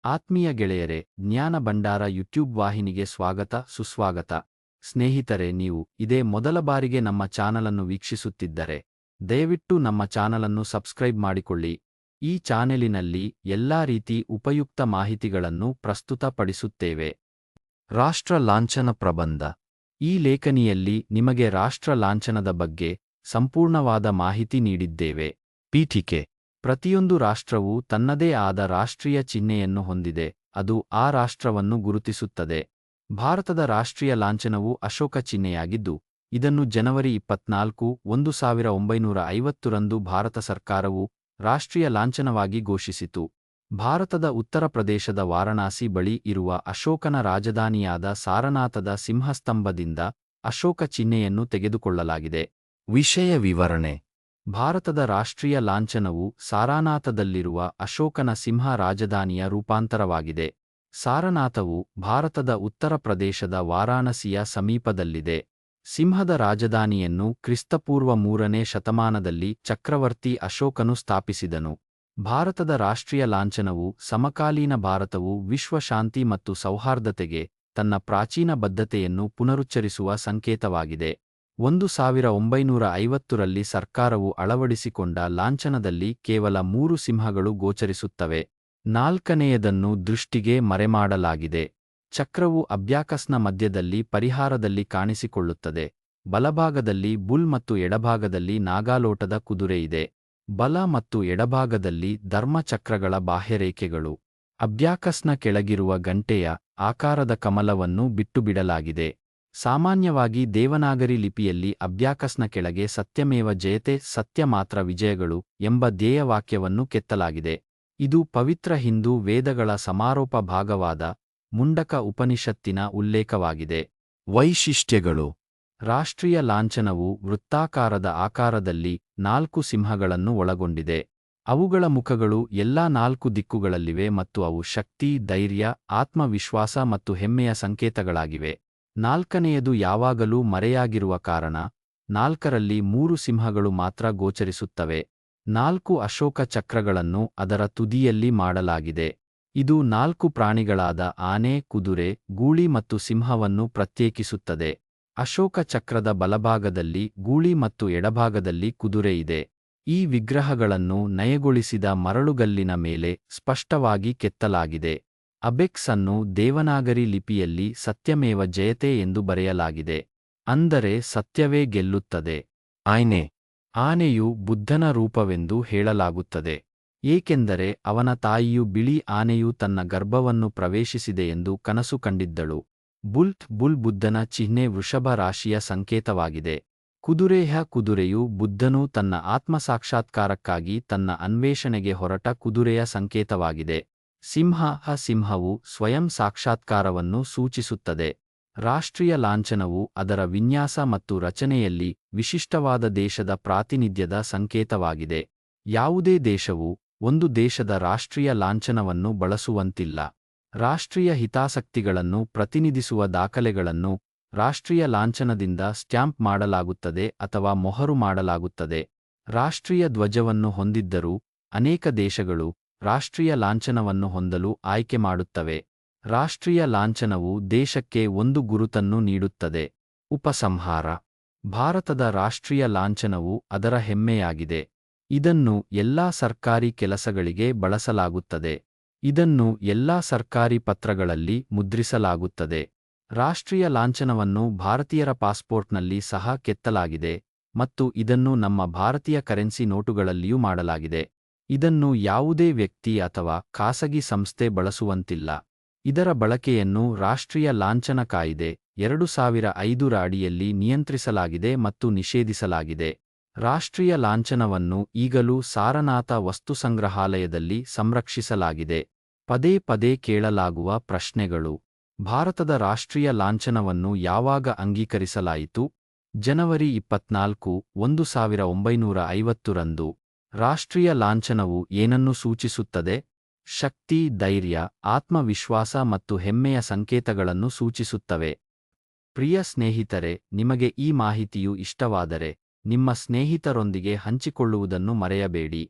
ಆತ್ಮೀಯ ಗೆಳೆಯರೇ, ಜ್ಞಾನ ಭಂಡಾರ ಯೂಟ್ಯೂಬ್ ವಾಹಿನಿಗೆ ಸ್ವಾಗತ ಸುಸ್ವಾಗತ. ಸ್ನೇಹಿತರೆ, ನೀವು ಇದೇ ಮೊದಲ ಬಾರಿಗೆ ನಮ್ಮ ಚಾನಲನ್ನು ವೀಕ್ಷಿಸುತ್ತಿದ್ದರೆ ದಯವಿಟ್ಟು ನಮ್ಮ ಚಾನಲನ್ನು ಸಬ್ಸ್ಕ್ರೈಬ್ ಮಾಡಿಕೊಳ್ಳಿ. ಈ ಚಾನೆಲಿನಲ್ಲಿ ಎಲ್ಲಾ ರೀತಿ ಉಪಯುಕ್ತ ಮಾಹಿತಿಗಳನ್ನು ಪ್ರಸ್ತುತಪಡಿಸುತ್ತೇವೆ. ರಾಷ್ಟ್ರ ಲಾಂಛನ ಪ್ರಬಂಧ. ಈ ಲೇಖನಿಯಲ್ಲಿ ನಿಮಗೆ ರಾಷ್ಟ್ರ ಲಾಂಛನದ ಬಗ್ಗೆ ಸಂಪೂರ್ಣವಾದ ಮಾಹಿತಿ ನೀಡಿದ್ದೇವೆ. ಪೀಠಿಕೆ. ಪ್ರತಿಯೊಂದು ರಾಷ್ಟ್ರವು ತನ್ನದೇ ಆದ ರಾಷ್ಟ್ರೀಯ ಚಿಹ್ನೆಯನ್ನು ಹೊಂದಿದೆ, ಅದು ಆ ರಾಷ್ಟ್ರವನ್ನು ಗುರುತಿಸುತ್ತದೆ. ಭಾರತದ ರಾಷ್ಟ್ರೀಯ ಲಾಂಛನವು ಅಶೋಕ ಚಿಹ್ನೆಯಾಗಿದ್ದು, ಇದನ್ನು ಜನವರಿ 24, 1950ರಂದು ಭಾರತ ಸರ್ಕಾರವು ರಾಷ್ಟ್ರೀಯ ಲಾಂಛನವಾಗಿ ಘೋಷಿಸಿತು. ಭಾರತದ ಉತ್ತರ ಪ್ರದೇಶದ ವಾರಣಾಸಿ ಬಳಿ ಇರುವ ಅಶೋಕನ ರಾಜಧಾನಿಯಾದ ಸಾರನಾಥದ ಸಿಂಹಸ್ತಂಭದಿಂದ ಅಶೋಕ ಚಿಹ್ನೆಯನ್ನು ತೆಗೆದುಕೊಳ್ಳಲಾಗಿದೆ. ವಿಷಯ ವಿವರಣೆ. ಭಾರತದ ರಾಷ್ಟ್ರೀಯ ಲಾಂಛನವು ಸಾರನಾಥದಲ್ಲಿರುವ ಅಶೋಕನ ಸಿಂಹ ರಾಜಧಾನಿಯ ರೂಪಾಂತರವಾಗಿದೆ. ಸಾರನಾಥವು ಭಾರತದ ಉತ್ತರ ಪ್ರದೇಶದ ವಾರಾಣಸಿಯ ಸಮೀಪದಲ್ಲಿದೆ. ಸಿಂಹದ ರಾಜಧಾನಿಯನ್ನು ಕ್ರಿಸ್ತಪೂರ್ವ 3ನೇ ಶತಮಾನದಲ್ಲಿ ಚಕ್ರವರ್ತಿ ಅಶೋಕನು ಸ್ಥಾಪಿಸಿದನು. ಭಾರತದ ರಾಷ್ಟ್ರೀಯ ಲಾಂಛನವು ಸಮಕಾಲೀನ ಭಾರತವು ವಿಶ್ವ ಶಾಂತಿ ಮತ್ತು ಸೌಹಾರ್ದತೆಗೆ ತನ್ನ ಪ್ರಾಚೀನ ಬದ್ಧತೆಯನ್ನು ಪುನರುಚ್ಚರಿಸುವ ಸಂಕೇತವಾಗಿದೆ. 1950ರಲ್ಲಿ ಸರ್ಕಾರವು ಅಳವಡಿಸಿಕೊಂಡ ಲಾಂಛನದಲ್ಲಿ ಕೇವಲ 3 ಸಿಂಹಗಳು ಗೋಚರಿಸುತ್ತವೆ. 4ನೇಯದನ್ನು ದೃಷ್ಟಿಗೆ ಮರೆಮಾಡಲಾಗಿದೆ. ಚಕ್ರವು ಅಬ್ಯಾಕಸ್ನ ಮಧ್ಯದಲ್ಲಿ ಪರಿಹಾರದಲ್ಲಿ ಕಾಣಿಸಿಕೊಳ್ಳುತ್ತದೆ. ಬಲಭಾಗದಲ್ಲಿ ಬುಲ್ ಮತ್ತು ಎಡಭಾಗದಲ್ಲಿ ನಾಗಾಲೋಟದ ಕುದುರೆ ಇದೆ. ಬಲ ಮತ್ತು ಎಡಭಾಗದಲ್ಲಿ ಧರ್ಮಚಕ್ರಗಳ ಬಾಹ್ಯರೇಖೆಗಳು. ಅಬ್ಯಾಕಸ್ನ ಕೆಳಗಿರುವ ಗಂಟೆಯ ಆಕಾರದ ಕಮಲವನ್ನು ಬಿಟ್ಟುಬಿಡಲಾಗಿದೆ. ಸಾಮಾನ್ಯವಾಗಿ ದೇವನಾಗರಿ ಲಿಪಿಯಲ್ಲಿ ಅಬ್ಯಾಕಸ್ನ ಕೆಳಗೆ ಸತ್ಯಮೇವ ಜಯತೆ, ಸತ್ಯ ಮಾತ್ರ ವಿಜಯಗಳು ಎಂಬ ಧ್ಯೇಯವಾಕ್ಯವನ್ನು ಕೆತ್ತಲಾಗಿದೆ. ಇದು ಪವಿತ್ರ ಹಿಂದೂ ವೇದಗಳ ಸಮಾರೋಪ ಭಾಗವಾದ ಮುಂಡಕ ಉಪನಿಷತ್ತಿನ ಉಲ್ಲೇಖವಾಗಿದೆ. ವೈಶಿಷ್ಟ್ಯಗಳು. ರಾಷ್ಟ್ರೀಯ ಲಾಂಛನವು ವೃತ್ತಾಕಾರದ ಆಕಾರದಲ್ಲಿ 4 ಸಿಂಹಗಳನ್ನು ಒಳಗೊಂಡಿದೆ. ಅವುಗಳ ಮುಖಗಳು ಎಲ್ಲಾ 4 ದಿಕ್ಕುಗಳಲ್ಲಿವೆ ಮತ್ತು ಅವು ಶಕ್ತಿ, ಧೈರ್ಯ, ಆತ್ಮವಿಶ್ವಾಸ ಮತ್ತು ಹೆಮ್ಮೆಯ ಸಂಕೇತಗಳಾಗಿವೆ. 4ನೇಯದು ಯಾವಾಗಲೂ ಮರೆಯಾಗಿರುವ ಕಾರಣ 4ರಲ್ಲಿ 3 ಸಿಂಹಗಳು ಮಾತ್ರ ಗೋಚರಿಸುತ್ತವೆ. 4 ಅಶೋಕ ಚಕ್ರಗಳನ್ನು ಅದರ ತುದಿಯಲ್ಲಿ ಮಾಡಲಾಗಿದೆ. ಇದು 4 ಪ್ರಾಣಿಗಳಾದ ಆನೆ, ಕುದುರೆ, ಗೂಳಿ ಮತ್ತು ಸಿಂಹವನ್ನು ಪ್ರತ್ಯೇಕಿಸುತ್ತದೆ. ಅಶೋಕ ಚಕ್ರದ ಬಲಭಾಗದಲ್ಲಿ ಗೂಳಿ ಮತ್ತು ಎಡಭಾಗದಲ್ಲಿ ಕುದುರೆ ಇದೆ. ಈ ವಿಗ್ರಹಗಳನ್ನು ನಯಗೊಳಿಸಿದ ಮರಳುಗಲ್ಲಿನ ಮೇಲೆ ಸ್ಪಷ್ಟವಾಗಿ ಕೆತ್ತಲಾಗಿದೆ. ಅಬೆಕ್ಸ್ ಅನ್ನು ದೇವನಾಗರಿ ಲಿಪಿಯಲ್ಲಿ ಸತ್ಯಮೇವ ಜಯತೆ ಎಂದು ಬರೆಯಲಾಗಿದೆ, ಅಂದರೆ ಸತ್ಯವೇ ಗೆಲ್ಲುತ್ತದೆ. ಆನೆಯು ಬುದ್ಧನ ರೂಪವೆಂದು ಹೇಳಲಾಗುತ್ತದೆ, ಏಕೆಂದರೆ ಅವನ ತಾಯಿಯು ಬಿಳಿ ಆನೆಯು ತನ್ನ ಗರ್ಭವನ್ನು ಪ್ರವೇಶಿಸಿದೆ ಎಂದು ಕನಸು ಕಂಡಿದ್ದಳು. ಬುಲ್ ಬುದ್ಧನ ಚಿಹ್ನೆ ವೃಷಭ ರಾಶಿಯ ಸಂಕೇತವಾಗಿದೆ. ಕುದುರೆಯು ಬುದ್ಧನು ತನ್ನ ಆತ್ಮಸಾಕ್ಷಾತ್ಕಾರಕ್ಕಾಗಿ ತನ್ನ ಅನ್ವೇಷಣೆಗೆ ಹೊರಟ ಕುದುರೆಯ ಸಂಕೇತವಾಗಿದೆ. ಸಿಂಹವು ಸ್ವಯಂ ಸಾಕ್ಷಾತ್ಕಾರವನ್ನು ಸೂಚಿಸುತ್ತದೆ. ರಾಷ್ಟ್ರೀಯ ಲಾಂಛನವು ಅದರ ವಿನ್ಯಾಸ ಮತ್ತು ರಚನೆಯಲ್ಲಿ ವಿಶಿಷ್ಟವಾದ ದೇಶದ ಪ್ರಾತಿನಿಧ್ಯದ ಸಂಕೇತವಾಗಿದೆ. ಯಾವುದೇ ದೇಶವು ಒಂದು ದೇಶದ ರಾಷ್ಟ್ರೀಯ ಲಾಂಛನವನ್ನು ಬಳಸುವಂತಿಲ್ಲ. ರಾಷ್ಟ್ರೀಯ ಹಿತಾಸಕ್ತಿಗಳನ್ನು ಪ್ರತಿನಿಧಿಸುವ ದಾಖಲೆಗಳನ್ನು ರಾಷ್ಟ್ರೀಯ ಲಾಂಛನದಿಂದ ಸ್ಟ್ಯಾಂಪ್ ಮಾಡಲಾಗುತ್ತದೆ ಅಥವಾ ಮೊಹರು ಮಾಡಲಾಗುತ್ತದೆ. ರಾಷ್ಟ್ರೀಯ ಧ್ವಜವನ್ನು ಹೊಂದಿದ್ದರೂ ಅನೇಕ ದೇಶಗಳು ರಾಷ್ಟ್ರೀಯ ಲಾಂಛನವನ್ನು ಹೊಂದಲು ಆಯ್ಕೆ ಮಾಡುತ್ತವೆ. ರಾಷ್ಟ್ರೀಯ ಲಾಂಛನವು ದೇಶಕ್ಕೆ ಒಂದು ಗುರುತನ್ನು ನೀಡುತ್ತದೆ. ಉಪಸಂಹಾರ. ಭಾರತದ ರಾಷ್ಟ್ರೀಯ ಲಾಂಛನವು ಅದರ ಹೆಮ್ಮೆಯಾಗಿದೆ. ಇದನ್ನು ಎಲ್ಲಾ ಸರ್ಕಾರಿ ಕೆಲಸಗಳಿಗೆ ಬಳಸಲಾಗುತ್ತದೆ. ಇದನ್ನು ಎಲ್ಲಾ ಸರ್ಕಾರಿ ಪತ್ರಗಳಲ್ಲಿ ಮುದ್ರಿಸಲಾಗುತ್ತದೆ. ರಾಷ್ಟ್ರೀಯ ಲಾಂಛನವನ್ನು ಭಾರತೀಯರ ಪಾಸ್ಪೋರ್ಟ್ನಲ್ಲಿ ಸಹ ಕೆತ್ತಲಾಗಿದೆ ಮತ್ತು ಇದನ್ನು ನಮ್ಮ ಭಾರತೀಯ ಕರೆನ್ಸಿ ನೋಟುಗಳಲ್ಲಿಯೂ ಮಾಡಲಾಗಿದೆ. ಇದನ್ನು ಯಾವುದೇ ವ್ಯಕ್ತಿ ಅಥವಾ ಖಾಸಗಿ ಸಂಸ್ಥೆ ಬಳಸುವಂತಿಲ್ಲ. ಇದರ ಬಳಕೆಯನ್ನು ರಾಷ್ಟ್ರೀಯ ಲಾಂಛನ ಕಾಯಿದೆ 2005ರ ಅಡಿಯಲ್ಲಿ ನಿಯಂತ್ರಿಸಲಾಗಿದೆ ಮತ್ತು ನಿಷೇಧಿಸಲಾಗಿದೆ. ರಾಷ್ಟ್ರೀಯ ಲಾಂಛನವನ್ನು ಈಗಲೂ ಸಾರನಾಥ ವಸ್ತುಸಂಗ್ರಹಾಲಯದಲ್ಲಿ ಸಂರಕ್ಷಿಸಲಾಗಿದೆ. ಪದೇ ಪದೇ ಕೇಳಲಾಗುವ ಪ್ರಶ್ನೆಗಳು. ಭಾರತದ ರಾಷ್ಟ್ರೀಯ ಲಾಂಛನವನ್ನು ಯಾವಾಗ ಅಂಗೀಕರಿಸಲಾಯಿತು? ಜನವರಿ 24, 1950ರಂದು. ರಾಷ್ಟ್ರೀಯ ಲಾಂಛನವು ಏನನ್ನು ಸೂಚಿಸುತ್ತದೆ? ಶಕ್ತಿ, ಧೈರ್ಯ, ಆತ್ಮವಿಶ್ವಾಸ ಮತ್ತು ಹೆಮ್ಮೆಯ ಸಂಕೇತಗಳನ್ನು ಸೂಚಿಸುತ್ತವೆ. ಪ್ರಿಯ ಸ್ನೇಹಿತರೆ, ನಿಮಗೆ ಈ ಮಾಹಿತಿಯು ಇಷ್ಟವಾದರೆ ನಿಮ್ಮ ಸ್ನೇಹಿತರೊಂದಿಗೆ ಹಂಚಿಕೊಳ್ಳುವುದನ್ನು ಮರೆಯಬೇಡಿ.